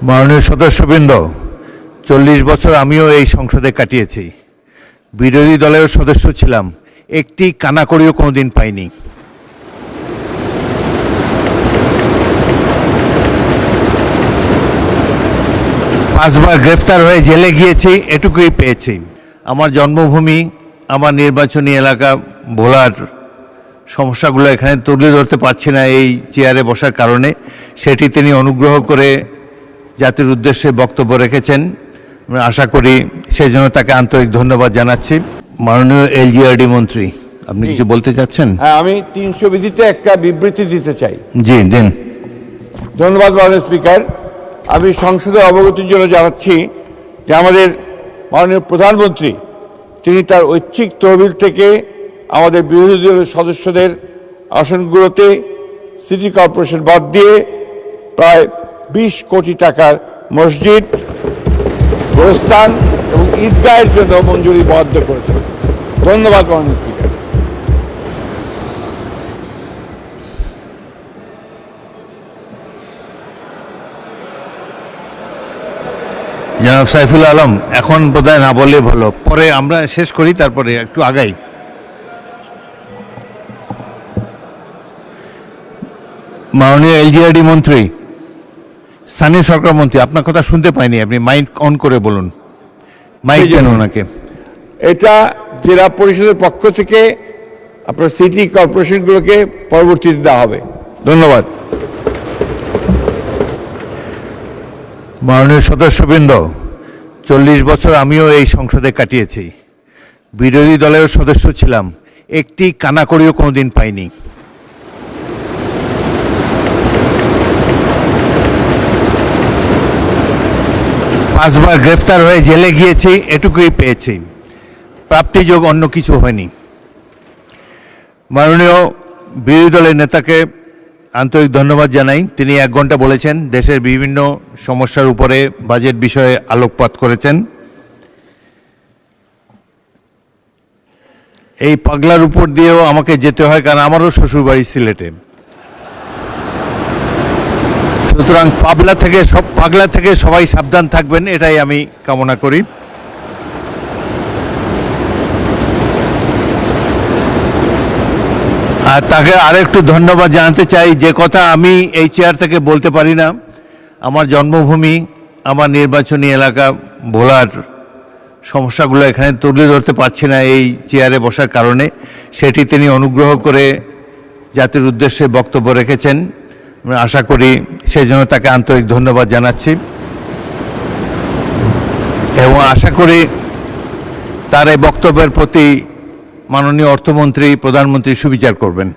মাননীয় সদস্যবৃন্দ, 40 বছর আমিও এই সংসদে কাটিয়েছি। বিরোধী দলের সদস্য ছিলাম, একটি কানাকড়িও কোনোদিন পাইনি। পাঁচবার গ্রেফতার হয়ে জেলে গিয়েছি, এটুকুই পেয়েছি। আমার জন্মভূমি, আমার নির্বাচনী এলাকা ভোলার সমস্যাগুলো এখানে তুলে ধরতে পারছি না এই চেয়ারে বসার কারণে। সেটি তিনি অনুগ্রহ করে জাতির উদ্দেশ্যে বক্তব্য রেখেছেন। আশা করি সেই জন্য তাকে আন্তরিক ধন্যবাদ জানাচ্ছি। মাননীয় এলজিআরডি মন্ত্রী, আপনি কিছু বলতে চাচ্ছেন? হ্যাঁ, আমি 300 বিধিতে একটা বিবৃতি দিতে চাই। জি দিন। ধন্যবাদ মাননীয় স্পিকার। আমি সংসদে অবগতির জন্য জানাচ্ছি যে আমাদের মাননীয় প্রধানমন্ত্রী তিনি তার ঐচ্ছিক তহবিল থেকে আমাদের বিরোধী দলের সদস্যদের আসনগুলোতে সিটি কর্পোরেশন বাদ দিয়ে প্রায় 20 কোটি টাকার মসজিদ, গোরস্থান এবং ঈদগাহের জন্য মঞ্জুরি বরাদ্দ করেছেন। ধন্যবাদ মাননীয় স্পিকার। জনাব সাইফুল আলম, এখন বোধহয় না বললে ভালো, পরে আমরা শেষ করি, তারপরে একটু আগাই। মাননীয় এলজিআরডি মন্ত্রী, স্থানীয় সরকার মন্ত্রী, আপনার কথা শুনতে পাইনি, আপনি মাইক অন করে বলুন। মাইক দেন ওনাকে। এটা জেলা পরিষদের পক্ষ থেকে আপনার সিটি কর্পোরেশনগুলোকে পরবর্তীতে দেওয়া হবে। ধন্যবাদ। মাননীয় সদস্যবৃন্দ, 40 বছর আমিও এই সংসদে কাটিয়েছি। বিরোধী দলের সদস্য ছিলাম, একটি কানাকড়িও কোনোদিন পাইনি। পাঁচবার গ্রেফতার হয়ে জেলে গিয়েছি, এটুকুই পেয়েছি। প্রাপ্তিযোগ অন্য কিছু হয়নি। মাননীয় বিরোধী দলের নেতাকে আন্তরিক ধন্যবাদ জানাই। তিনি 1 ঘন্টা বলেছেন, দেশের বিভিন্ন সমস্যার উপরে বাজেট বিষয়ে আলোকপাত করেছেন। এই পাগলার উপর দিয়েও আমাকে যেতে হয়, কারণ আমারও শ্বশুরবাড়ি সিলেটে। সুতরাং পাগলা থেকে সবাই সাবধান থাকবেন, এটাই আমি কামনা করি। আর তাকে আরেকটু ধন্যবাদ জানাতে চাই, যে কথা আমি এই চেয়ার থেকে বলতে পারি না। আমার জন্মভূমি, আমার নির্বাচনী এলাকা ভোলার সমস্যাগুলো এখানে তুলে ধরতে পারছি না এই চেয়ারে বসার কারণে। সেটি তিনি অনুগ্রহ করে জাতির উদ্দেশ্যে বক্তব্য রেখেছেন। আশা করি সেই জন্য তাকে আন্তরিক ধন্যবাদ জানাচ্ছি এবং আশা করি তার এই বক্তব্যের প্রতি মাননীয় অর্থমন্ত্রী, প্রধানমন্ত্রী সুবিচার করবেন।